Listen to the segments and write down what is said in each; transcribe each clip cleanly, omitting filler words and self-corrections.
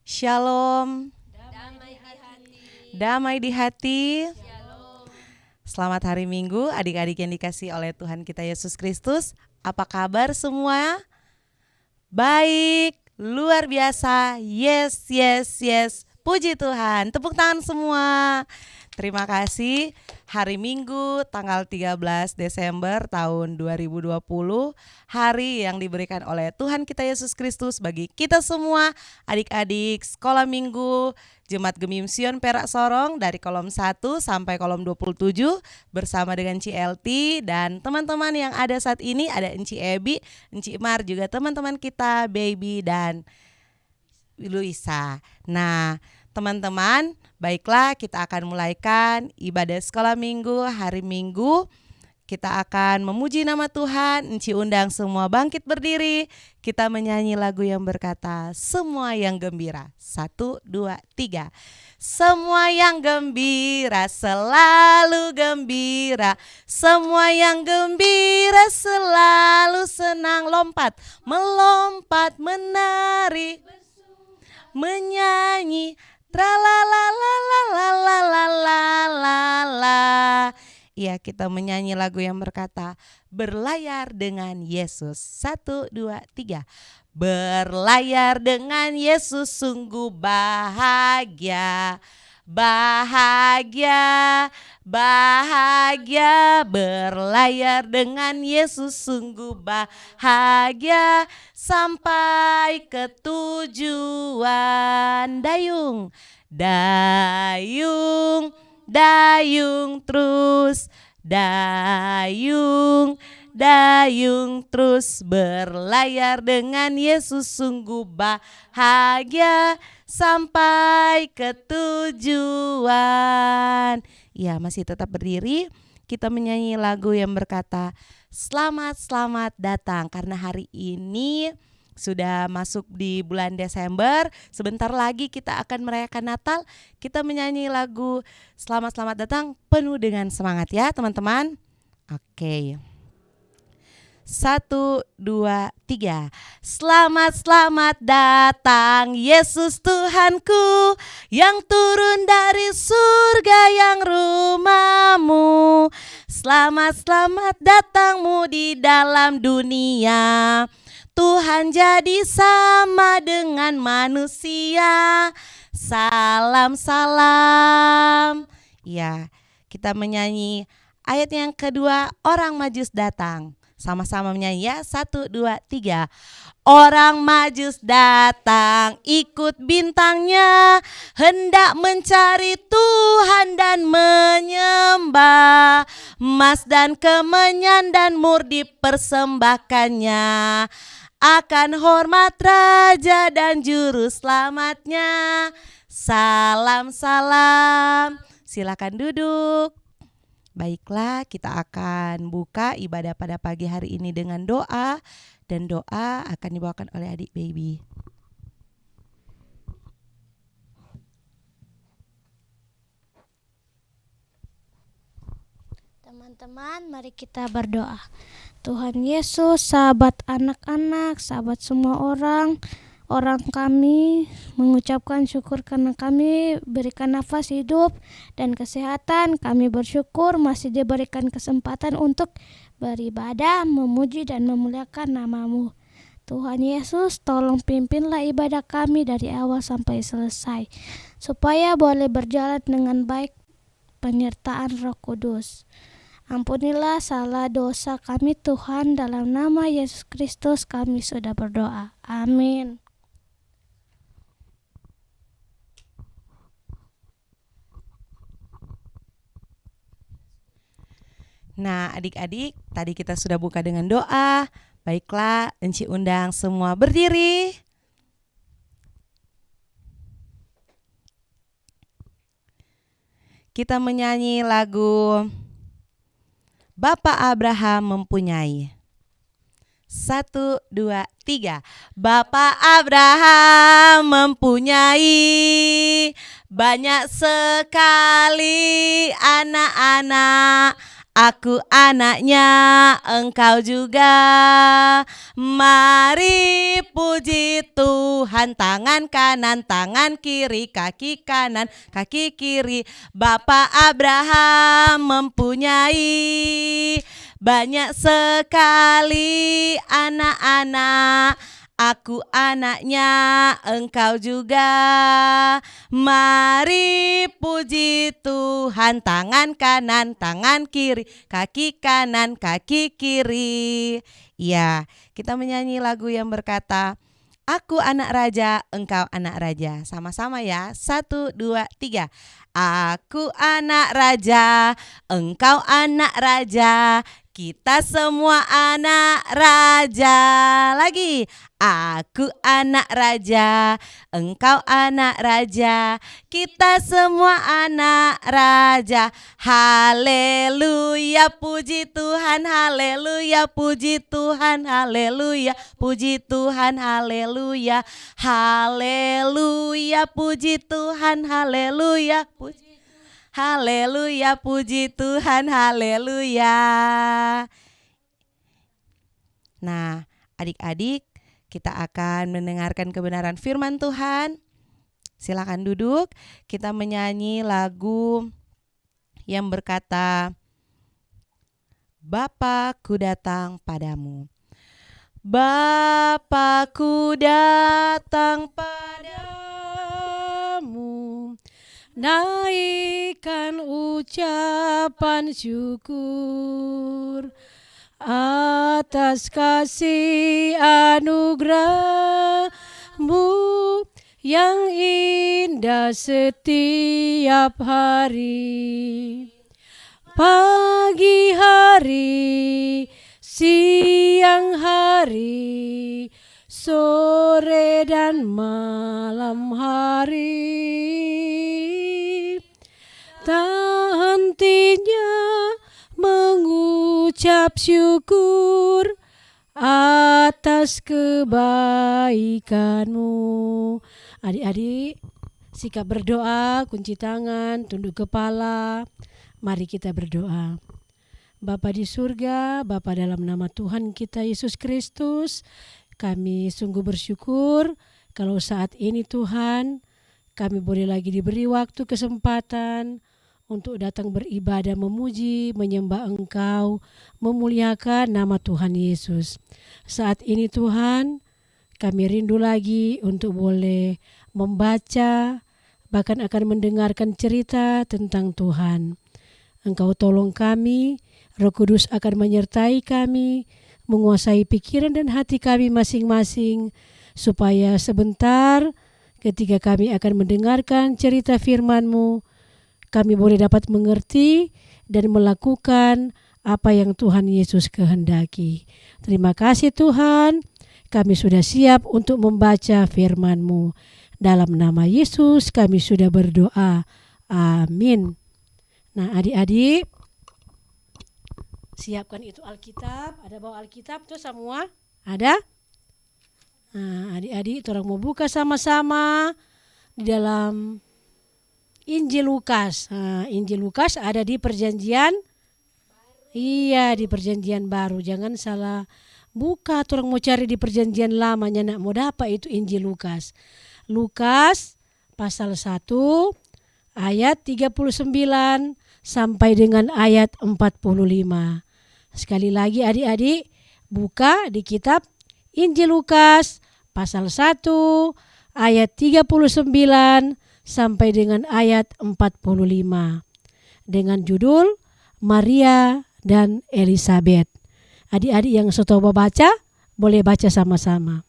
Shalom, Damai di hati. damai di hati. Shalom. Selamat hari Minggu, adik-adik yang dikasihi oleh Tuhan kita Yesus Kristus. Apa kabar semua? Baik, luar biasa. Yes, yes, yes. Puji Tuhan. Tepuk tangan semua. Terima kasih. Hari Minggu tanggal 13 Desember tahun 2020, hari yang diberikan oleh Tuhan kita Yesus Kristus bagi kita semua, adik-adik sekolah minggu Jemaat Gemim Sion Perak Sorong dari kolom 1 sampai kolom 27 bersama dengan CLT dan teman-teman yang ada saat ini, ada Enci Ebi, Enci Mar, juga teman-teman kita Baby dan Luisa. Nah, teman-teman, baiklah kita akan mulaikan ibadah sekolah minggu hari Minggu. Kita akan memuji nama Tuhan. Enci undang semua bangkit berdiri. Kita menyanyi lagu yang berkata, semua yang gembira. 1, 2, 3. Semua yang gembira selalu gembira. Semua yang gembira selalu senang. Lompat, melompat, menari, menyanyi, tralalalalalalalalalala. Iya, kita menyanyi lagu yang berkata berlayar dengan Yesus. 1, 2, 3. Berlayar dengan Yesus sungguh bahagia. Bahagia, bahagia. Berlayar dengan Yesus sungguh bahagia. Sampai ke tujuan. Dayung, dayung, dayung terus, dayung, dayung terus. Berlayar dengan Yesus sungguh bahagia. Sampai ke tujuan. Ya, masih tetap berdiri. Kita menyanyi lagu yang berkata selamat, selamat datang. Karena hari ini sudah masuk di bulan Desember, sebentar lagi kita akan merayakan Natal. Kita menyanyi lagu selamat, selamat datang penuh dengan semangat ya teman-teman. Oke. 1, 2, 3. Selamat, selamat datang Yesus Tuhanku, yang turun dari surga yang rumahmu. Selamat, selamat datangmu di dalam dunia. Tuhan jadi sama dengan manusia. Salam, salam. Ya, kita menyanyi ayat yang kedua, orang Majus datang. Sama-sama menyanyi ya, 1, 2, 3. Orang Majus datang ikut bintangnya, hendak mencari Tuhan dan menyembah. Emas dan kemenyan dan mur dipersembahkannya, akan hormat Raja dan Juru Selamatnya. Salam, salam. Silakan duduk. Baiklah, kita akan buka ibadah pada pagi hari ini dengan doa, dan doa akan dibawakan oleh adik Baby. Teman-teman, mari kita berdoa. Tuhan Yesus, sahabat anak-anak, sahabat semua orang kami mengucapkan syukur karena kami berikan nafas hidup dan kesehatan. Kami bersyukur masih diberikan kesempatan untuk beribadah, memuji dan memuliakan nama-Mu. Tuhan Yesus, tolong pimpinlah ibadah kami dari awal sampai selesai, supaya boleh berjalan dengan baik penyertaan Roh Kudus. Ampunilah salah dosa kami Tuhan, dalam nama Yesus Kristus kami sudah berdoa. Amin. Nah, adik-adik, tadi kita sudah buka dengan doa. Baiklah, Enci undang semua berdiri. Kita menyanyi lagu Bapak Abraham mempunyai. 1, 2, 3. Bapak Abraham mempunyai banyak sekali anak-anak. Aku anaknya, engkau juga. Mari puji Tuhan. Tangan kanan, tangan kiri, kaki kanan, kaki kiri. Bapak Abraham mempunyai banyak sekali anak-anak. Aku anaknya, engkau juga. Mari puji Tuhan. Tangan kanan, tangan kiri, kaki kanan, kaki kiri. Ya, kita menyanyi lagu yang berkata, aku anak raja, engkau anak raja. Sama-sama ya, 1, 2, 3. Aku anak raja, engkau anak raja. Kita semua anak raja. Lagi. Aku anak raja, engkau anak raja. Kita semua anak raja. Haleluya, puji Tuhan, haleluya, puji Tuhan, haleluya, puji Tuhan, haleluya. Haleluya, puji Tuhan, haleluya, puji haleluya, puji Tuhan, haleluya. Nah, adik-adik, kita akan mendengarkan kebenaran firman Tuhan. Silakan duduk, kita menyanyi lagu yang berkata, Bapakku datang padamu. Bapakku datang padamu, naikkan ucapan syukur atas kasih anugerah-Mu yang indah setiap hari. Pagi hari, siang hari, sore dan malam hari, tak hentinya mengucap syukur atas kebaikan-Mu. Adik-adik, sikap berdoa, kunci tangan, tunduk kepala. Mari kita berdoa. Bapa di surga, Bapa dalam nama Tuhan kita Yesus Kristus, kami sungguh bersyukur kalau saat ini Tuhan, kami boleh lagi diberi waktu kesempatan untuk datang beribadah, memuji, menyembah Engkau, memuliakan nama Tuhan Yesus. Saat ini Tuhan, kami rindu lagi untuk boleh membaca, bahkan akan mendengarkan cerita tentang Tuhan. Engkau tolong kami, Roh Kudus akan menyertai kami, menguasai pikiran dan hati kami masing-masing, supaya sebentar ketika kami akan mendengarkan cerita firman-Mu, kami boleh dapat mengerti dan melakukan apa yang Tuhan Yesus kehendaki. Terima kasih Tuhan, kami sudah siap untuk membaca firman-Mu. Dalam nama Yesus kami sudah berdoa. Amin. Nah adik-adik, siapkan itu Alkitab. Ada bawa Alkitab tuh semua? Ada? Nah adik-adik, orang mau buka sama-sama di dalam Injil Lukas. Nah, Injil Lukas ada di perjanjian baru. Iya, di perjanjian baru. Jangan salah buka, orang mau cari di perjanjian lamanya, nak mau dapat itu Injil Lukas. Lukas pasal 1 ayat 39 sampai dengan ayat 45. Sekali lagi adik-adik, buka di kitab Injil Lukas pasal 1 ayat 39 sampai dengan ayat 45 dengan judul Maria dan Elisabet. Adik-adik yang sudah baca, boleh baca sama-sama.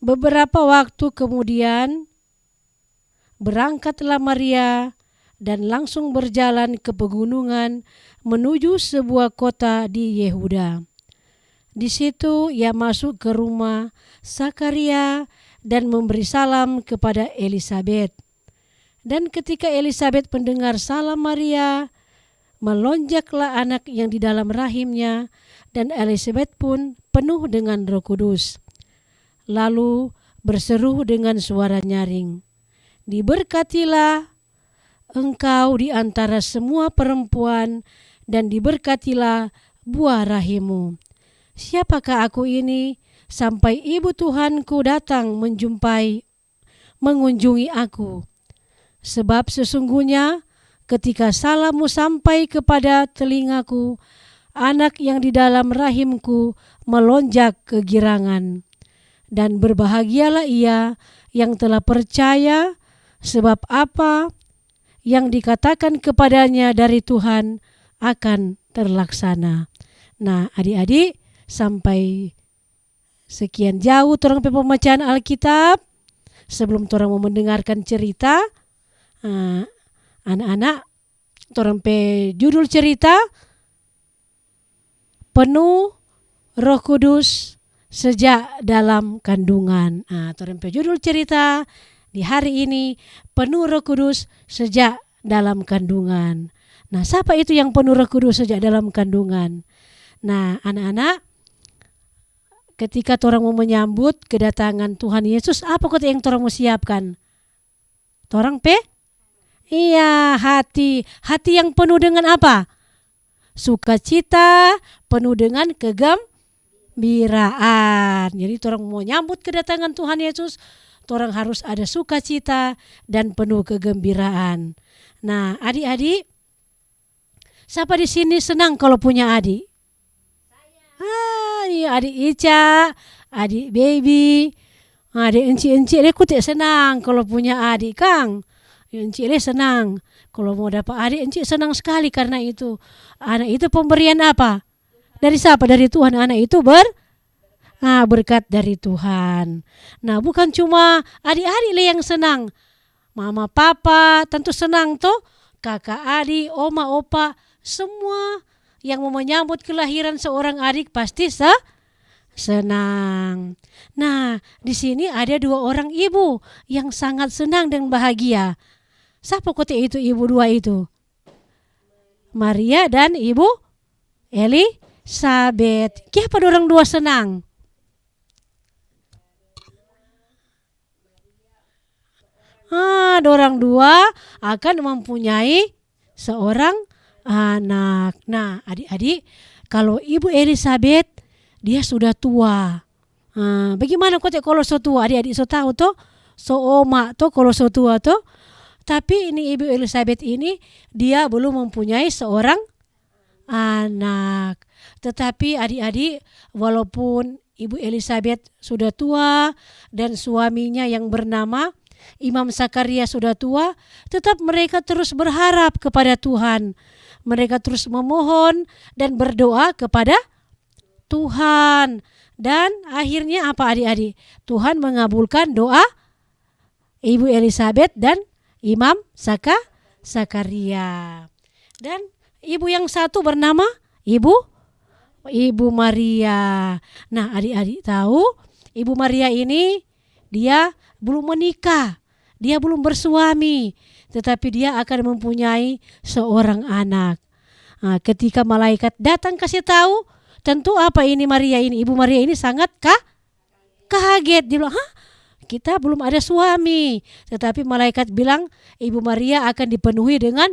Beberapa waktu kemudian berangkatlah Maria dan langsung berjalan ke pegunungan menuju sebuah kota di Yehuda. Di situ ia masuk ke rumah Zakaria dan memberi salam kepada Elisabet. Dan ketika Elisabet mendengar salam Maria, melonjaklah anak yang di dalam rahimnya, dan Elisabet pun penuh dengan Roh Kudus. Lalu berseru dengan suara nyaring, "Diberkatilah engkau di antara semua perempuan, dan diberkatilah buah rahimmu. Siapakah aku ini sampai ibu Tuhanku datang mengunjungi aku? Sebab sesungguhnya ketika salammu sampai kepada telingaku, anak yang di dalam rahimku melonjak kegirangan. Dan berbahagialah ia yang telah percaya, sebab apa yang dikatakan kepadanya dari Tuhan akan terlaksana. Nah, adik-adik, sampai sekian jauh torang pe pembacaan Alkitab. Sebelum torang mau mendengarkan cerita, anak-anak, torang pe judul cerita penuh Roh Kudus sejak dalam kandungan. Torang pe judul cerita di hari ini penuh Roh Kudus sejak dalam kandungan. Nah, siapa itu yang penuh Roh Kudus sejak dalam kandungan? Nah, anak-anak, ketika torang mau menyambut kedatangan Tuhan Yesus, apa kata yang torang mau siapkan? Torang pe? Iya, hati. Hati yang penuh dengan apa? Sukacita, penuh dengan kegembiraan. Jadi torang mau nyambut kedatangan Tuhan Yesus, torang harus ada sukacita dan penuh kegembiraan. Nah, adik-adik, siapa di sini senang kalau punya adik? Iya, adik Ica, adik Baby, adik encik-encik dia kutik senang kalau punya adik, Kang. Encik dia senang kalau mau dapat adik, encik senang sekali karena itu. Anak itu pemberian apa? Dari siapa? Dari Tuhan. Anak itu berkat dari Tuhan. Nah, bukan cuma adik-adik yang senang. Mama, papa tentu senang toh. Kakak, adik, oma, opa, semua yang mau menyambut kelahiran seorang adik pasti senang. Nah, di sini ada 2 orang ibu yang sangat senang dan bahagia. Siapa kota itu ibu 2 itu? Maria dan ibu Elisabet. Kenapa orang 2 senang? Dorang 2 akan mempunyai seorang anak. Nah, adik-adik, kalau ibu Elisabet dia sudah tua. Bagaimana kok kalau so tua? Adik-adik so tahu toh? So oma toh kalau so tua toh? Tapi ini ibu Elisabet ini dia belum mempunyai seorang anak. Tetapi adik-adik, walaupun ibu Elisabet sudah tua dan suaminya yang bernama Imam Zakaria sudah tua, tetap mereka terus berharap kepada Tuhan. Mereka terus memohon dan berdoa kepada Tuhan. Dan akhirnya apa adik-adik? Tuhan mengabulkan doa Ibu Elisabet dan Imam Zakaria. Dan ibu yang satu bernama Ibu Maria. Nah, adik-adik tahu Ibu Maria ini dia belum menikah, dia belum bersuami, tetapi dia akan mempunyai seorang anak. Ketika malaikat datang kasih tahu, tentu apa ini Maria ini, Ibu Maria ini sangat kaget. Dia bilang, kita belum ada suami. Tetapi malaikat bilang Ibu Maria akan dipenuhi dengan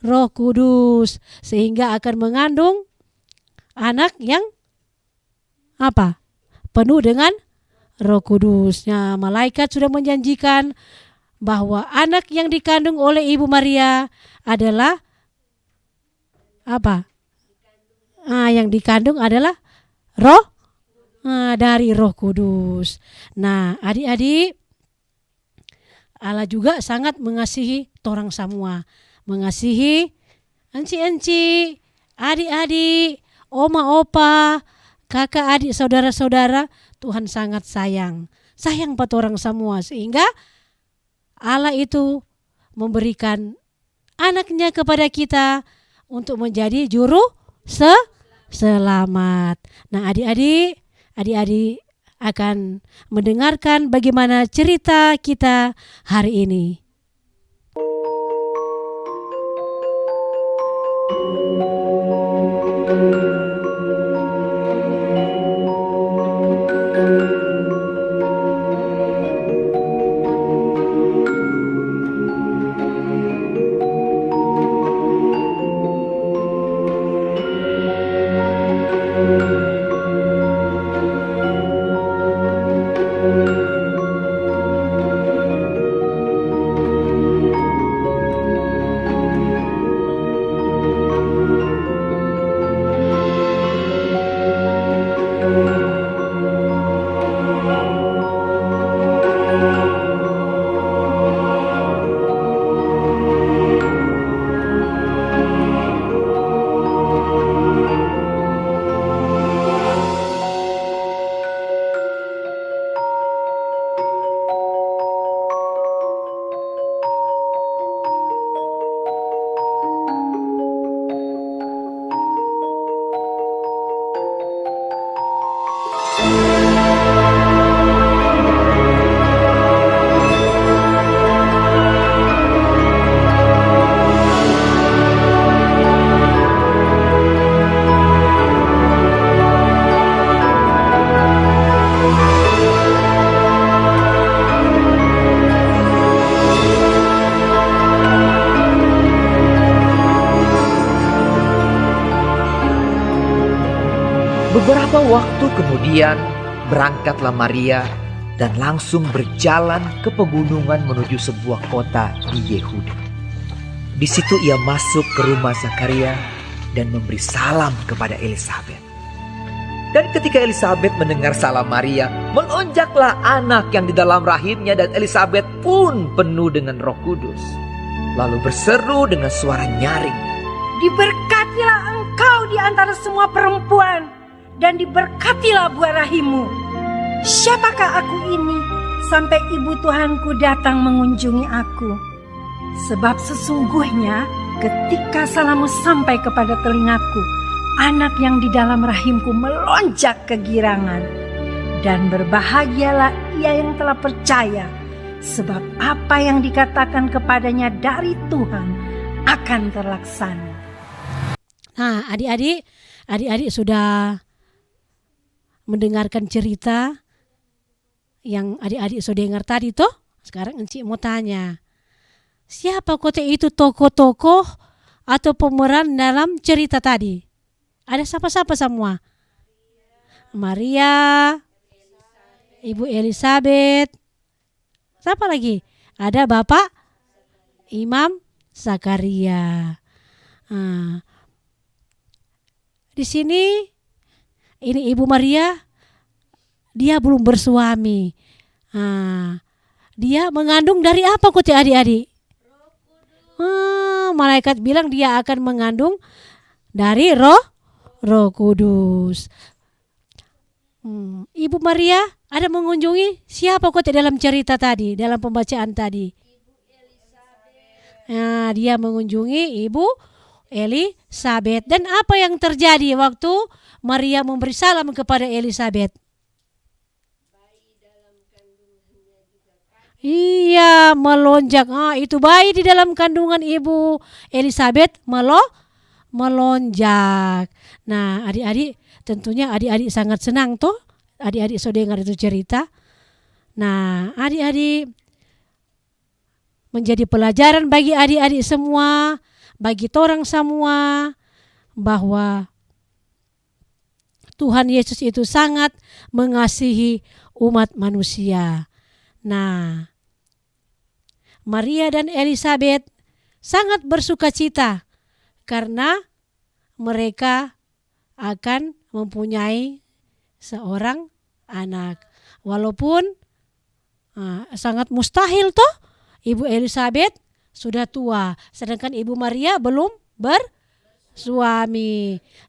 Roh Kudus, sehingga akan mengandung anak yang apa? Penuh dengan Roh Kudusnya. Malaikat sudah menjanjikan bahwa anak yang dikandung oleh Ibu Maria adalah apa? Yang dikandung adalah dari Roh Kudus. Nah, adik-adik, Allah juga sangat mengasihi torang semua. Mengasihi enci-enci, adik-adik, oma opa, kakak adik, saudara-saudara. Tuhan sangat sayang pada orang semua, sehingga Allah itu memberikan anaknya kepada kita untuk menjadi juru selamat. Nah, adik-adik akan mendengarkan bagaimana cerita kita hari ini. Beberapa waktu kemudian berangkatlah Maria dan langsung berjalan ke pegunungan menuju sebuah kota di Yehuda. Di situ ia masuk ke rumah Zakaria dan memberi salam kepada Elisabet. Dan ketika Elisabet mendengar salam Maria, melonjaklah anak yang di dalam rahimnya dan Elisabet pun penuh dengan Roh Kudus. Lalu berseru dengan suara nyaring, "Diberkatilah engkau di antara semua perempuan, dan diberkatilah buah rahimmu. Siapakah aku ini sampai ibu Tuhanku datang mengunjungi aku? Sebab sesungguhnya ketika salammu sampai kepada telingaku, anak yang di dalam rahimku melonjak kegirangan. Dan berbahagialah ia yang telah percaya, sebab apa yang dikatakan kepadanya dari Tuhan akan terlaksana." Nah, adik-adik sudah mendengarkan cerita yang adik-adik sudah dengar tadi toh. Sekarang Encik mau tanya, siapa kota itu tokoh-tokoh atau pemeran dalam cerita tadi? Ada siapa-siapa semua? Maria, Ibu Elisabet, siapa lagi? Ada Bapak Imam Zakaria. Di sini ini Ibu Maria, dia belum bersuami. Dia mengandung dari apa kok adik-adik? Malaikat bilang dia akan mengandung dari Roh Kudus. Ibu Maria ada mengunjungi siapa kok dalam cerita tadi, dalam pembacaan tadi? Dia mengunjungi Ibu Elisabet. Dan apa yang terjadi waktu Maria memberi salam kepada Elisabet? Iya, melonjak. Itu bayi di dalam kandungan Ibu Elisabet melonjak. Nah, adik-adik, tentunya adik-adik sangat senang toh. Adik-adik sudah dengar itu cerita. Nah, adik-adik, menjadi pelajaran bagi adik-adik semua, bagi torang semua, bahwa Tuhan Yesus itu sangat mengasihi umat manusia. Nah, Maria dan Elisabet sangat bersukacita karena mereka akan mempunyai seorang anak. Walaupun sangat mustahil toh, Ibu Elisabet sudah tua, sedangkan Ibu Maria belum bersuami.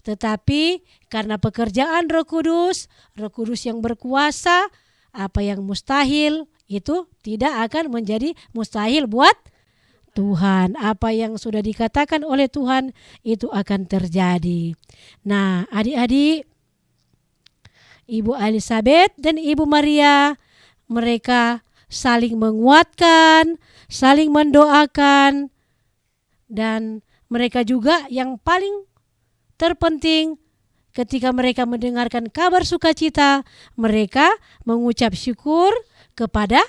Tetapi karena pekerjaan Roh Kudus yang berkuasa, apa yang mustahil itu tidak akan menjadi mustahil buat Tuhan. Apa yang sudah dikatakan oleh Tuhan itu akan terjadi. Nah, adik-adik, Ibu Elisabet dan Ibu Maria, mereka saling menguatkan, saling mendoakan, dan mereka juga yang paling terpenting ketika mereka mendengarkan kabar sukacita, mereka mengucap syukur kepada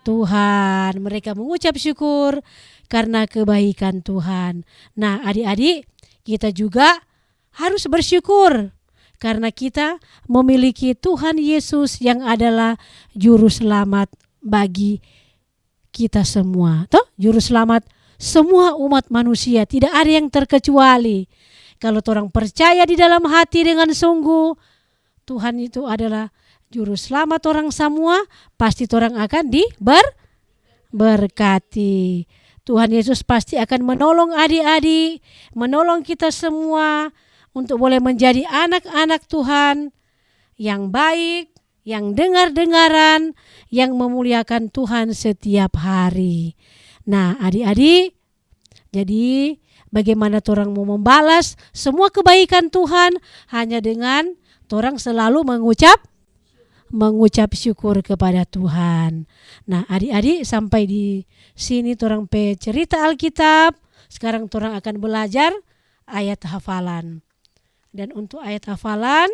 Tuhan. Mereka mengucap syukur karena kebaikan Tuhan. Nah, adik-adik, kita juga harus bersyukur karena kita memiliki Tuhan Yesus yang adalah juru selamat bagi kita semua. Toh, juru selamat semua umat manusia, tidak ada yang terkecuali. Kalau orang percaya di dalam hati dengan sungguh, Tuhan itu adalah juru selamat orang semua, pasti orang akan diberkati. Tuhan Yesus pasti akan menolong adik-adik, menolong kita semua untuk boleh menjadi anak-anak Tuhan yang baik, yang dengar-dengaran, yang memuliakan Tuhan setiap hari. Nah, adik-adik, jadi bagaimana orang mau membalas semua kebaikan Tuhan? Hanya dengan orang selalu mengucap syukur kepada Tuhan. Nah, adik-adik, sampai di sini orang cerita Alkitab. Sekarang orang akan belajar ayat hafalan. Dan untuk ayat hafalan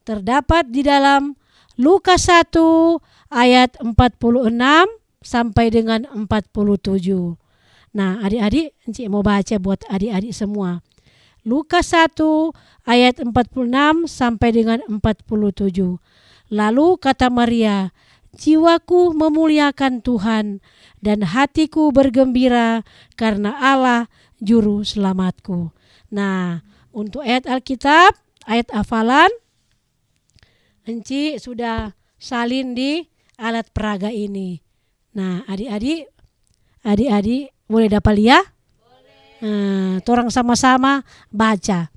terdapat di dalam Lukas 1 ayat 46 sampai dengan 47. Nah, adik-adik, Encik mau baca buat adik-adik semua. Lukas 1 ayat 46 sampai dengan 47. Lalu kata Maria, jiwaku memuliakan Tuhan dan hatiku bergembira karena Allah juru selamatku. Nah, untuk ayat Alkitab, ayat hafalan, Enci sudah salin di alat peraga ini. Nah, adik-adik boleh dapat lihat? Torang sama-sama baca.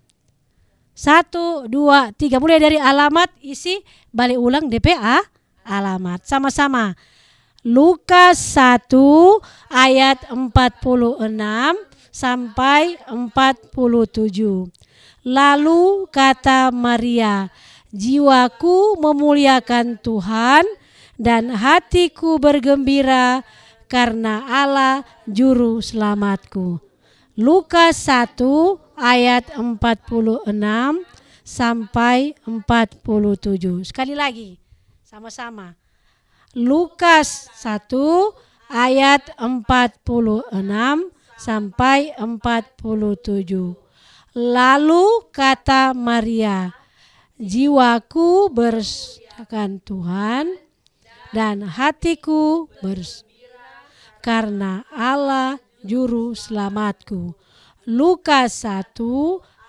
1, 2, 3. Mulai dari alamat, isi, balik ulang DPA, alamat. Sama-sama. Lukas 1 ayat 46 sampai 47. Lalu kata Maria, jiwaku memuliakan Tuhan dan hatiku bergembira karena Allah juru selamatku. Lukas 1 ayat 46 sampai 47. Sekali lagi, sama-sama. Lukas 1 ayat 46 sampai 47. Lalu kata Maria, jiwaku berserahkan Tuhan dan hatiku karena Allah juru selamatku. Lukas 1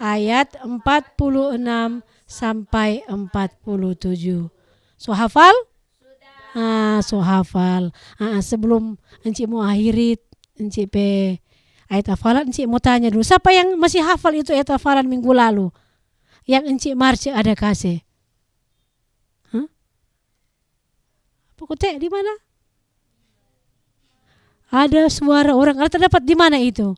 ayat 46 sampai 47. So hafal? So hafal. Sebelum Encik mau akhiri Encik pe ayat hafalan, Encik mau tanya dulu, siapa yang masih hafal itu ayat hafalan minggu lalu? Yang Encik Marce ada kasih. Pokoknya di mana? Ada suara orang. Ada terdapat di mana itu?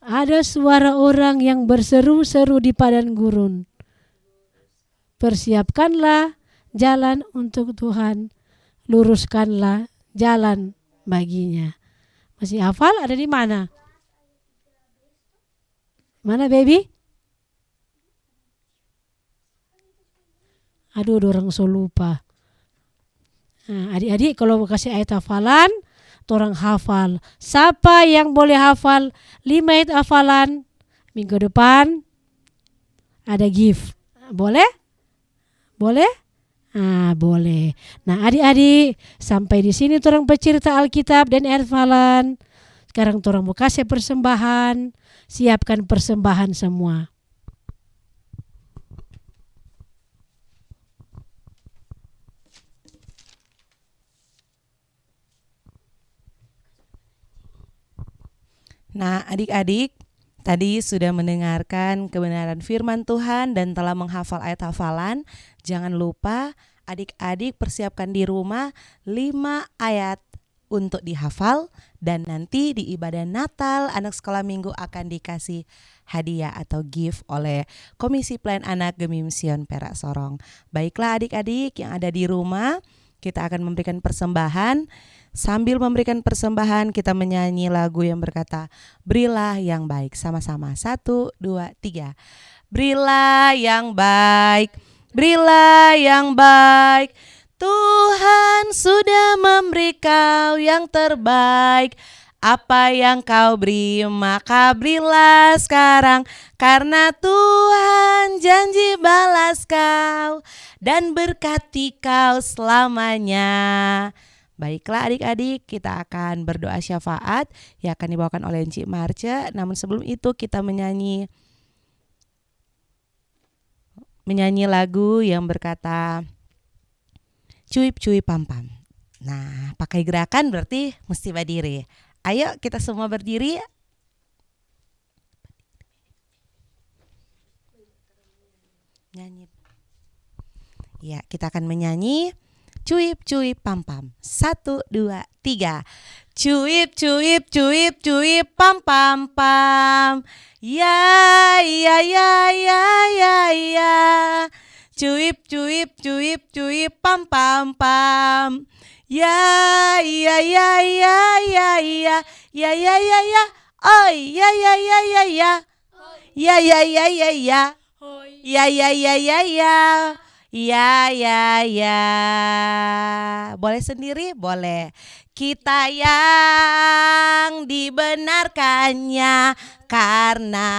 Ada suara orang yang berseru-seru di padang gurun. Persiapkanlah jalan untuk Tuhan. Luruskanlah jalan baginya. Masih hafal? Ada di mana? Mana baby? Aduh, orang so lupa. Nah, adik-adik kalau kasih ayat hafalan, orang hafal. Siapa yang boleh hafal 5 ayat hafalan? Minggu depan ada gift. Boleh? Boleh? Boleh. Nah, adik-adik, sampai di sini orang bercerita Alkitab dan ayat hafalan. Sekarang orang mau kasih persembahan. Siapkan persembahan semua. Nah, adik-adik tadi sudah mendengarkan kebenaran firman Tuhan dan telah menghafal ayat hafalan. Jangan lupa adik-adik persiapkan di rumah 5 ayat untuk dihafal, dan nanti di ibadah Natal anak sekolah minggu akan dikasih hadiah atau gift oleh Komisi Pelayan Anak Gemim Sion Perak Sorong. Baiklah adik-adik yang ada di rumah, kita akan memberikan persembahan. Sambil memberikan persembahan, kita menyanyi lagu yang berkata, berilah yang baik. Sama-sama, 1, 2, 3. Berilah yang baik, berilah yang baik. Tuhan sudah memberi kau yang terbaik. Apa yang kau beri, maka berilah sekarang. Karena Tuhan janji balas kau dan berkati kau selamanya. Baiklah adik-adik, kita akan berdoa syafaat yang akan dibawakan oleh Encik Marce. Namun sebelum itu kita menyanyi lagu yang berkata cuip cuip pam pam. Nah, pakai gerakan berarti mesti berdiri. Ayo kita semua berdiri. Nyanyi. Ya, kita akan menyanyi cuip cuip pam pam. 1, 2, 3. Cuip cuip cuip cuip pam pam pam. Ya ya ya ya ya ya. Cuip cuip cuip cuip pam pam pam. Ya ya ya ya ya ya. Ya ya ya ya. Oh ya ya ya ya ya. Ya ya ya ya ya. Ya ya ya ya ya. Ya, ya, ya. Boleh sendiri? Boleh. Kita yang dibenarkannya karena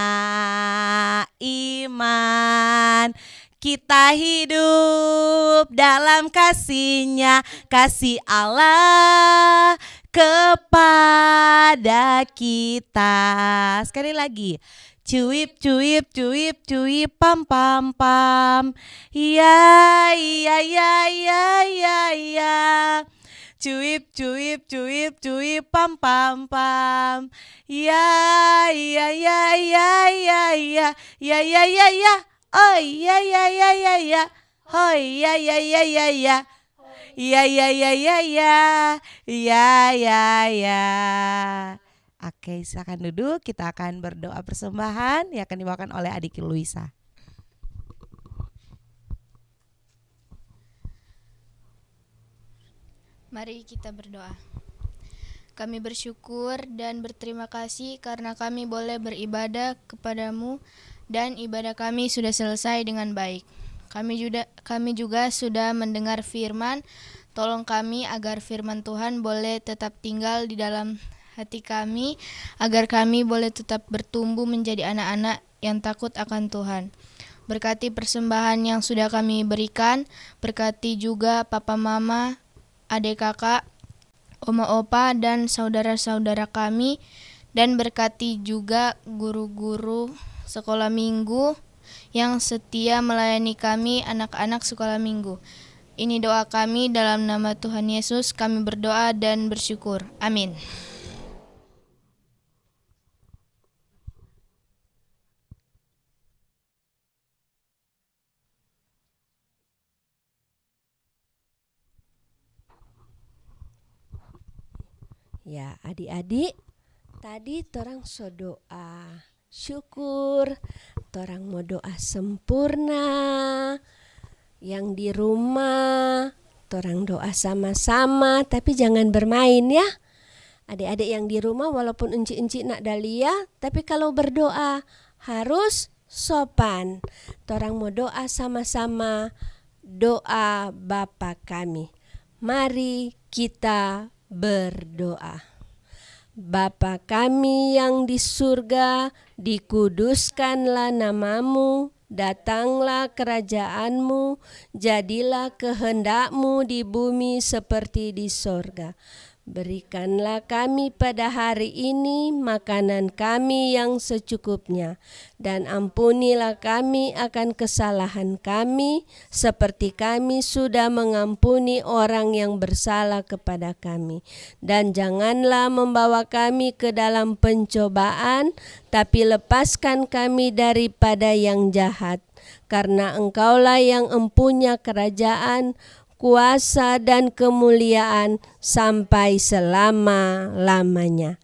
iman. Kita hidup dalam kasih-Nya, kasih Allah kepada kita. Sekali lagi. Cuip, cuip, cuip, cuip, pam, pam, pam. Ya, ya, ya, ya, ya, ya. Cuip, cuip, cuip, cuip, pam, pam, pam. Ya, ya, ya, ya, ya, ya. Ya, ya, ya, ya. Oh, ya, ya, ya, ya, ya. Oh, ya, ya, ya, ya, ya. Ya, ya, ya, ya, ya. Ya, ya, ya. Oke, silakan duduk. Kita akan berdoa persembahan yang akan dibawakan oleh adik Luisa. Mari kita berdoa. Kami bersyukur dan berterima kasih karena kami boleh beribadah kepadamu dan ibadah kami sudah selesai dengan baik. Kami juga sudah mendengar firman. Tolong kami agar firman Tuhan boleh tetap tinggal di dalam hati kami, agar kami boleh tetap bertumbuh menjadi anak-anak yang takut akan Tuhan. Berkati persembahan yang sudah kami berikan, berkati juga papa mama, adik kakak, oma opa dan saudara-saudara kami, dan berkati juga guru-guru sekolah minggu yang setia melayani kami anak-anak sekolah minggu. Ini doa kami dalam nama Tuhan Yesus, kami berdoa dan bersyukur. Amin. Ya, adik-adik, tadi torang so doa syukur, torang mau doa sempurna. Yang di rumah, torang doa sama-sama, tapi jangan bermain ya. Adik-adik yang di rumah walaupun enci-enci nak dalia, tapi kalau berdoa harus sopan. Torang mau doa sama-sama, doa Bapa kami. Mari kita berdoa. Bapa kami yang di surga, dikuduskanlah namamu, datanglah kerajaanmu, jadilah kehendakmu di bumi seperti di sorga. Berikanlah kami pada hari ini makanan kami yang secukupnya, dan ampunilah kami akan kesalahan kami, seperti kami sudah mengampuni orang yang bersalah kepada kami. Dan janganlah membawa kami ke dalam pencobaan, tapi lepaskan kami daripada yang jahat. Karena Engkaulah yang empunya kerajaan, kuasa dan kemuliaan sampai selama-lamanya.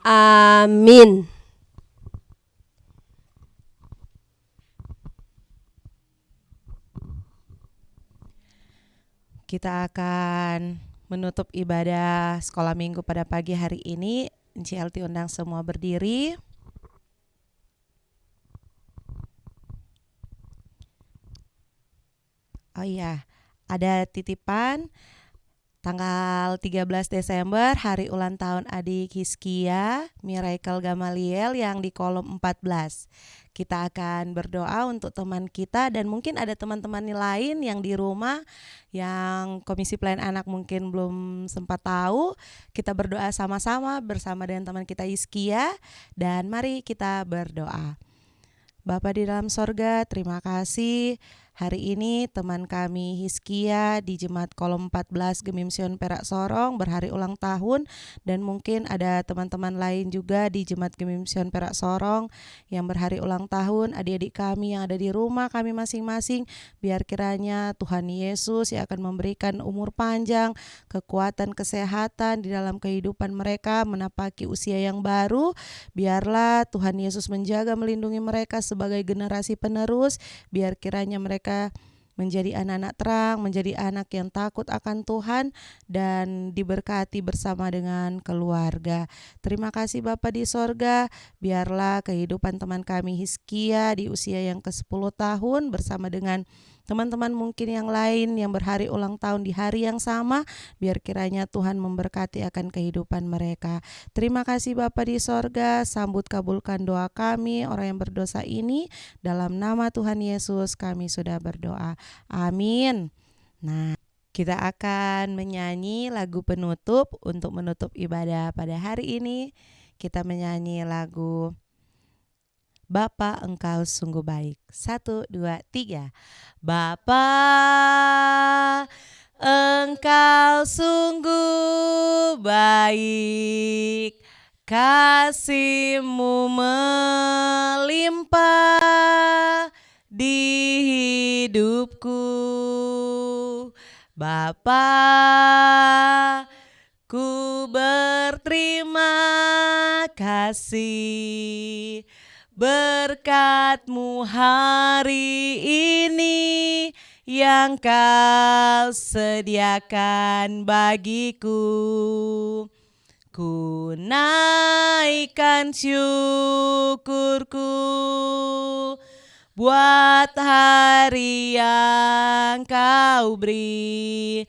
Amin. Kita akan menutup ibadah sekolah minggu pada pagi hari ini. NCLT undang semua berdiri. Oh iya, ada titipan tanggal 13 Desember hari ulang tahun adik Hizkia Miracle Gamaliel yang di kolom 14. Kita akan berdoa untuk teman kita, dan mungkin ada teman-teman lain yang di rumah yang Komisi Pelayanan Anak mungkin belum sempat tahu. Kita berdoa sama-sama bersama dengan teman kita Hizkia, dan mari kita berdoa. Bapa di dalam sorga, terima kasih. Hari ini teman kami Hizkia di Jemaat Kolom 14 Gemimsion Perak Sorong berhari ulang tahun, dan mungkin ada teman-teman lain juga di Jemaat Gemimsion Perak Sorong yang berhari ulang tahun. Adik-adik kami yang ada di rumah kami masing-masing, biar kiranya Tuhan Yesus yang akan memberikan umur panjang, kekuatan, kesehatan di dalam kehidupan mereka menapaki usia yang baru. Biarlah Tuhan Yesus menjaga melindungi mereka sebagai generasi penerus, biar kiranya mereka menjadi anak-anak terang, menjadi anak yang takut akan Tuhan dan diberkati bersama dengan keluarga. Terima kasih Bapa di sorga, biarlah kehidupan teman kami Hizkia di usia yang ke-10 tahun bersama dengan teman-teman mungkin yang lain yang berhari ulang tahun di hari yang sama, biar kiranya Tuhan memberkati akan kehidupan mereka. Terima kasih Bapa di sorga, sambut kabulkan doa kami orang yang berdosa ini, dalam nama Tuhan Yesus kami sudah berdoa, amin. Nah, kita akan menyanyi lagu penutup untuk menutup ibadah pada hari ini. Kita menyanyi lagu Bapa Engkau sungguh baik. 1, 2, 3. Bapa Engkau sungguh baik, kasih-Mu melimpah di hidupku. Bapa, ku berterima kasih berkat-Mu hari ini yang Kau sediakan bagiku. Ku naikkan syukurku buat hari yang Kau beri,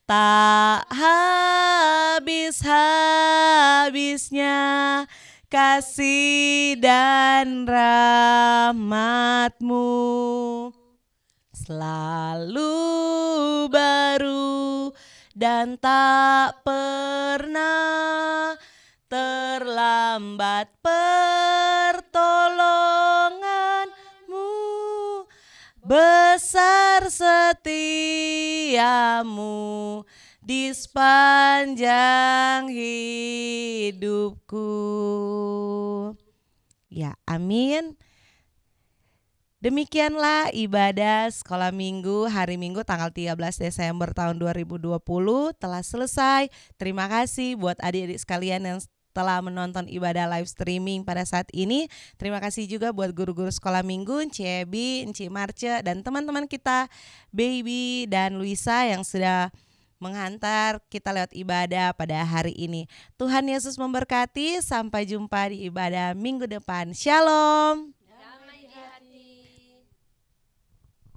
tak habis-habisnya kasih dan rahmat-Mu, selalu baru dan tak pernah terlambat pertolongan-Mu, besar setia-Mu di sepanjang hidupku. Ya, amin. Demikianlah ibadah sekolah minggu hari Minggu tanggal 13 Desember tahun 2020 telah selesai. Terima kasih buat adik-adik sekalian yang telah menonton ibadah live streaming pada saat ini. Terima kasih juga buat guru-guru sekolah minggu, Nci Ebi, Nci Marce, dan teman-teman kita Baby dan Luisa yang sudah menghantar kita lewat ibadah pada hari ini. Tuhan Yesus memberkati, sampai jumpa di ibadah minggu depan. Shalom.